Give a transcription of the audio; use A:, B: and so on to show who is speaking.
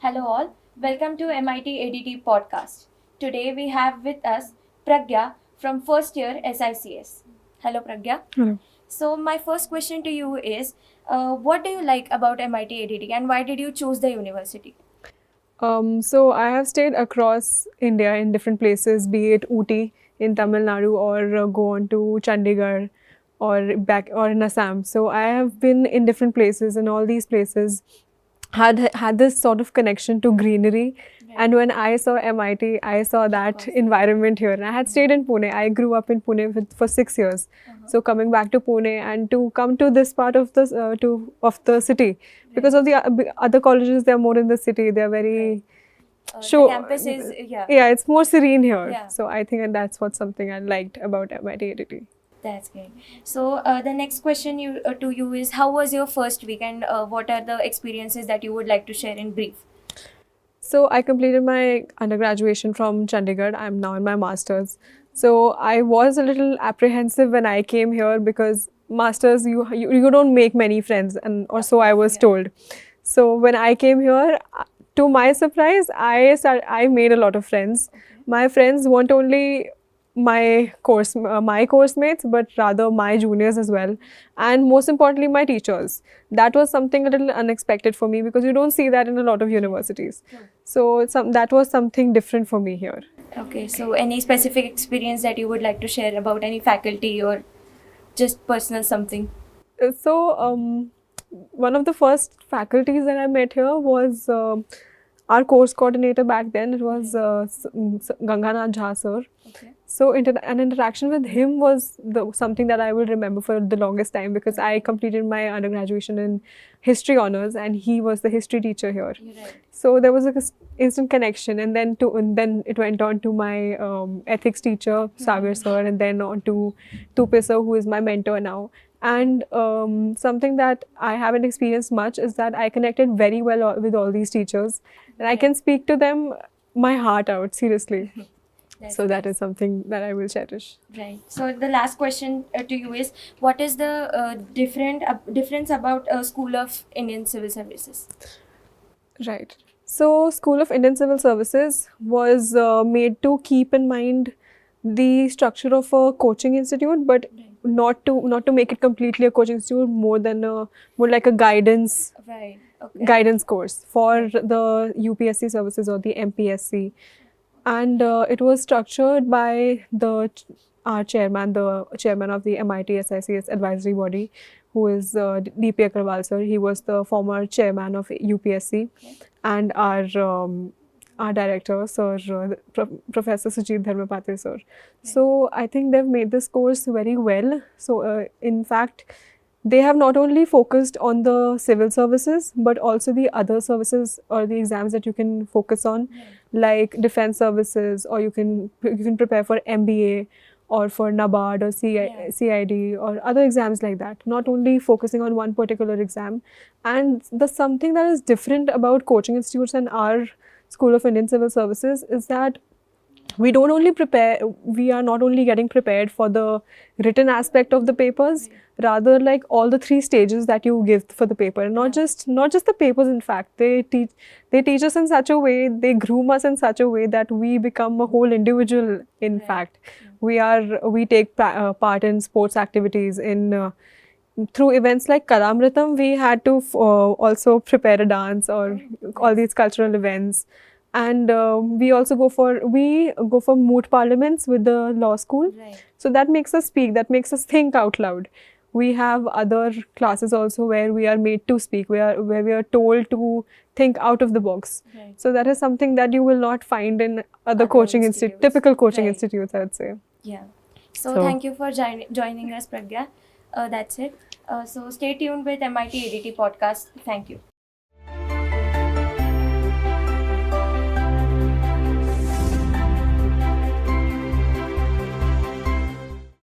A: Hello all, welcome to MIT ADT podcast. Today we have with us Pragya from first year SICS. Hello Pragya.
B: Hello.
A: So my first question to you is, what do you like about MIT ADT and why did you choose the university?
B: So I have stayed across India in different places, be it Ooty in Tamil Nadu or go on to Chandigarh or back or in Assam. So I have been in different places, and all these places had this sort of connection to greenery. And when I saw MIT, I saw that environment here. And I had stayed in Pune. I grew up in Pune for 6 years. So coming back to Pune and to come to this part of the city, because of the other colleges, they're more in the city. They're very
A: The campus is,
B: yeah, it's more serene here.
A: Yeah.
B: So I think that's what something I liked about MIT ADT.
A: That's great. So the next question to you is, how was your first week and what are the experiences that you would like to share in brief?
B: So I completed my undergraduation from Chandigarh. I'm now in my master's. So I was a little apprehensive when I came here because masters you don't make many friends, and or so I was told. So when I came here, to my surprise, I made a lot of friends. My friends weren't only my course mates, but rather my juniors as well, and most importantly my teachers. That was something a little unexpected for me because you don't see that in a lot of universities. So that was something different for me here.
A: Okay, so any specific experience that you would like to share about any faculty or just personal something?
B: So one of the first faculties that I met here was our course coordinator back then. It was Ganganath Jha sir.
A: Okay.
B: So an interaction with him was something that I will remember for the longest time, because I completed my undergraduation in history honors and he was the history teacher here.
A: Right.
B: So there was a instant connection, and then it went on to my ethics teacher Sagar sir, and then on to Tupe sir, who is my mentor now. And something that I haven't experienced much is that I connected very well with all these teachers, and I can speak to them my heart out, seriously. So that is something that I will cherish.
A: Right. So the last question to you is, what is the difference about School of Indian Civil Services?
B: Right. So School of Indian Civil Services was made to keep in mind the structure of a coaching institute, but not to make it completely a coaching institute, more like a guidance
A: Right. Okay.
B: guidance course for the UPSC services or the MPSC. And it was structured by our chairman, the chairman of the MIT SICS advisory body, who is DP Agarwal sir. He was the former chairman of UPSC. And our director, Sir Professor Sujit Dharmapatre sir. So I think they've made this course very well. So in fact, they have not only focused on the civil services, but also the other services or the exams that you can focus on, like defense services, or you can prepare for MBA or for NABARD or CID or other exams like that. Not only focusing on one particular exam. And the something that is different about coaching institutes and our School of Indian Civil Services is that we are not only getting prepared for the written aspect of the papers, rather like all the three stages that you give for the paper, and not just the papers. In fact, they teach us in such a way, they groom us in such a way that we become a whole individual. In fact, we take part in sports activities, in through events like Kalamritam. We had to also prepare a dance or all these cultural events. And we also go for moot parliaments with the law school.
A: Right.
B: So that makes us speak, that makes us think out loud. We have other classes also where we are made to speak, where we are told to think out of the box.
A: Right.
B: So that is something that you will not find in other coaching institutes, typical coaching institutes, I would say.
A: Yeah. So thank you for joining us, Pragya. That's it. So stay tuned with MIT ADT podcast. Thank you.